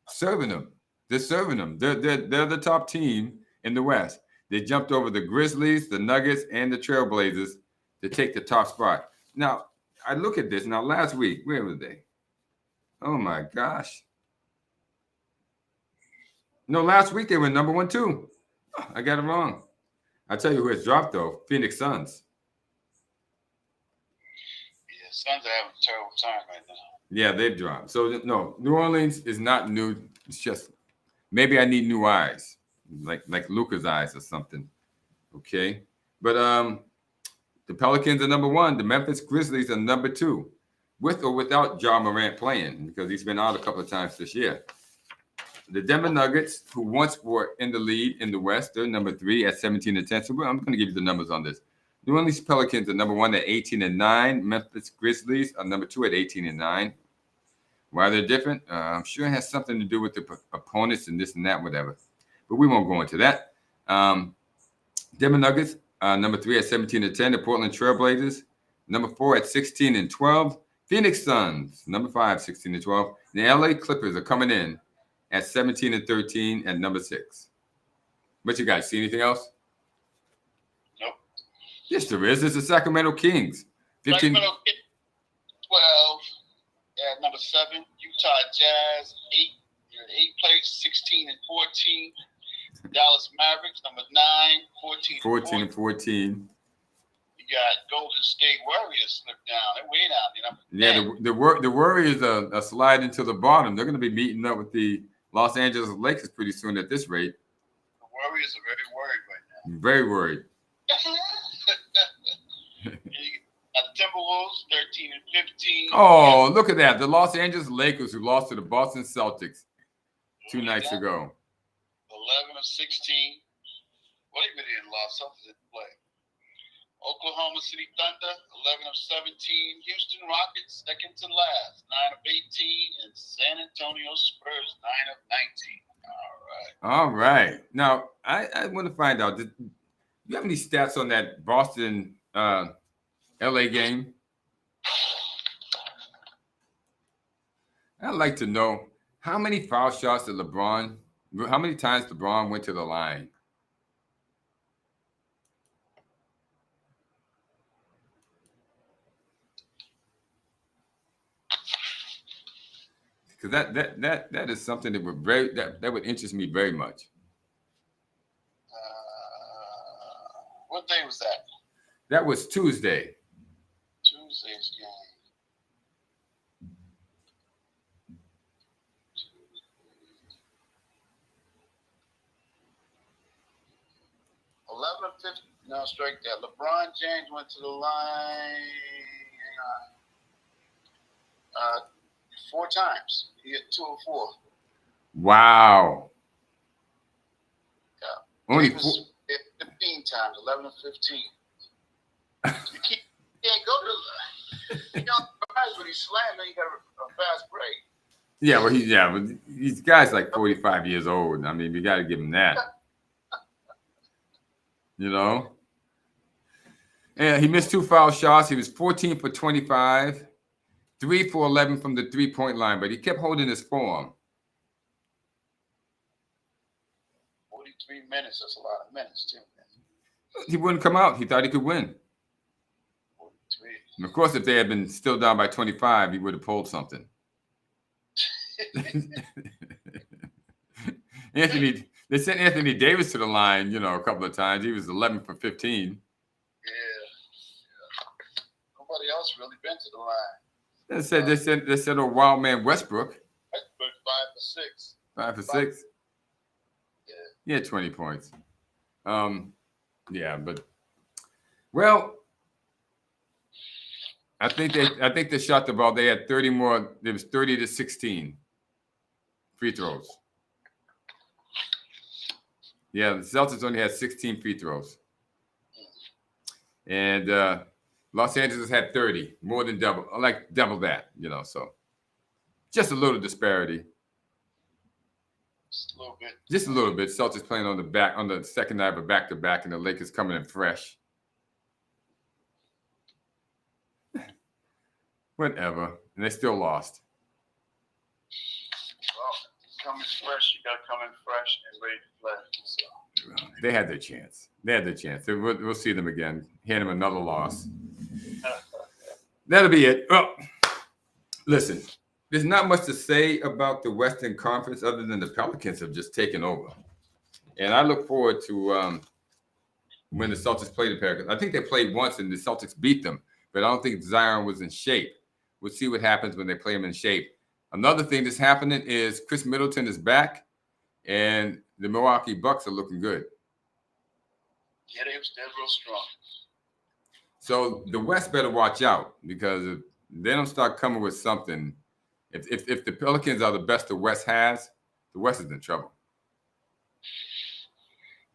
Serving them. They're serving them. They're the top team in the West. They jumped over the Grizzlies, the Nuggets, and the Trailblazers to take the top spot. Now, I look at this. Now, last week, where were they? Oh, my gosh. No, last week they were number 1 too. I got it wrong. I tell you who has dropped though. Phoenix Suns. Yeah, Suns are having a terrible time right now. Yeah, they've dropped. So no, New Orleans is not new. It's just maybe I need new eyes, like Luca's eyes or something. Okay, but the Pelicans are number 1. The Memphis Grizzlies are number 2, with or without Ja Morant playing because he's been out a couple of times this year. The Denver Nuggets, who once were in the lead in the West, they're number 3 at 17-10. So I'm going to give you the numbers on this. New Orleans Pelicans are number 1 at 18-9. Memphis Grizzlies are number 2 at 18-9. Why they're different? I'm sure it has something to do with the opponents and this and that, whatever. But we won't go into that. Denver Nuggets, number 3 at 17-10. The Portland Trailblazers, number 4 at 16-12. Phoenix Suns, number 5, 16-12. The LA Clippers are coming in at 17-13 at number 6. What you guys see? Anything else? Nope. Yes, there is. It's the Sacramento Kings. 15. Sacramento 12 at number 7. Utah Jazz 8 place, 16-14. Dallas Mavericks number 9, 14-14. You got Golden State Warriors slipped down. They're way down. Yeah, the Warriors are sliding to the bottom. They're going to be meeting up with the Los Angeles Lakers pretty soon at this rate. The Warriors are very worried right now. Very worried. The Timberwolves 13-15. Oh, look at that. The Los Angeles Lakers, who lost to the Boston Celtics 2 nights ago. 11 of 16. Well, they really didn't lose. Celtics didn't play. Oklahoma City Thunder 11 of 17. Houston Rockets second to last 9 of 18. And San Antonio Spurs 9 of 19. All right. Now, I want to find out, do you have any stats on that Boston LA game? I'd like to know how many foul shots did how many times LeBron went to the line? Because that is something that would interest me very much. What day was that? That was Tuesday. Tuesday's game. 11 of 15. No, strike that. LeBron James went to the line. Hang on. 4 times. He hit 2 of 4. Wow. Yeah. Only 15 times. 11 of 15. You can't go to the. You know, when he's slamming, you got a fast break. Yeah, but he's guy's like 45 years old. I mean, we got to give him that. You know? And he missed 2 foul shots. He was 14 for 25, 3 for 11 from the 3-point line, but he kept holding his form. 43 minutes. That's a lot of minutes, too. He wouldn't come out. He thought he could win. 43. And of course, if they had been still down by 25, he would have pulled something. They sent Anthony Davis to the line, a couple of times. He was 11 for 15. Yeah. Nobody else really been to the line. They said a wild man Westbrook. 5 for 6. 5 for 6. Yeah. He had 20 points. Yeah, but I think they shot the ball. They had 30 more. It was 30 to 16 free throws. Yeah, the Celtics only had 16 free throws. And Los Angeles had 30, more than double that, so just a little disparity. Just a little bit. Just a little bit. Celtics playing on the second night of a back-to-back, and the Lakers coming in fresh. Whatever. And they still lost. Well, coming fresh, you got to come in fresh and ready to play. So. They had their chance. We'll see them again. Hand them another loss. That'll be it. Well, listen, there's not much to say about the Western Conference other than the Pelicans have just taken over. And I look forward to when the Celtics play the Pelicans. I think they played once and the Celtics beat them, but I don't think Zion was in shape. We'll see what happens when they play him in shape. Another thing that's happening is Chris Middleton is back, and the Milwaukee Bucks are looking good. Yeah, they're real strong. So the West better watch out, because if they don't start coming with something, if the Pelicans are the best the West has, the West is in trouble.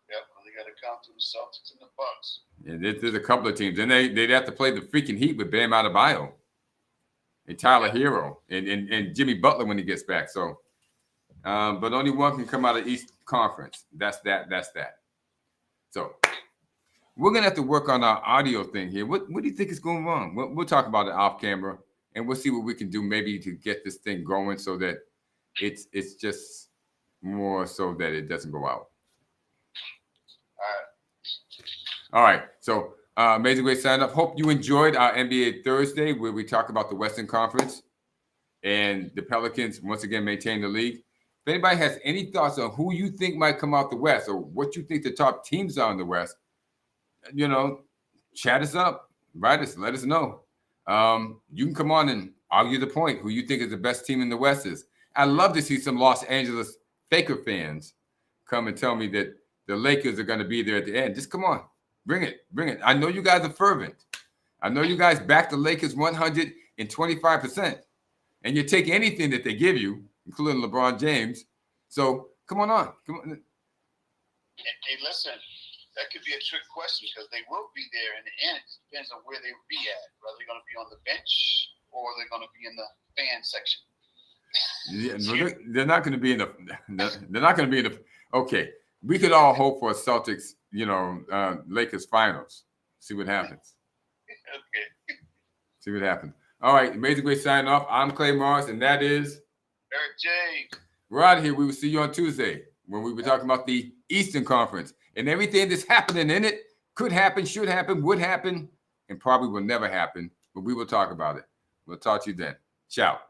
Yep, they got to come through the Celtics and the Bucks. And there's a couple of teams. And they'd have to play the freaking Heat with Bam Adebayo and Tyler Hero and Jimmy Butler when he gets back. So, but only one can come out of East Conference. That's that. So we're going to have to work on our audio thing here. What do you think is going wrong? We'll talk about it off camera, and we'll see what we can do maybe to get this thing going so that it's just more so that it doesn't go out. All right. So Amazing Way sign up. Hope you enjoyed our NBA Thursday where we talk about the Western Conference and the Pelicans once again maintain the league. If anybody has any thoughts on who you think might come out the West or what you think the top teams are in the West, chat us up, write us, let us know. You can come on and argue the point who you think is the best team in the West is. I'd love to see some Los Angeles Faker fans come and tell me that the Lakers are going to be there at the end. Just come on. Bring it. I know you guys are fervent. I know you guys back the Lakers 125%. And you take anything that they give you, including LeBron James. So come on. Come on. Hey, listen, that could be a trick question because they will be there in the end. It depends on where they will be at. Whether they're going to be on the bench or they're going to be in the fan section. Yeah, they're not going to be in the. They're not going to be in the. Okay, we could all hope for a Celtics, Lakers finals. See what happens. Okay. See what happens. All right, Amazing Way signing off. I'm Clay Morris, and that is Eric J. We're out of here. We will see you on Tuesday when we were talking about the Eastern Conference and everything that's happening in it. Could happen, should happen, would happen, and probably will never happen. But we will talk about it. We'll talk to you then. Ciao.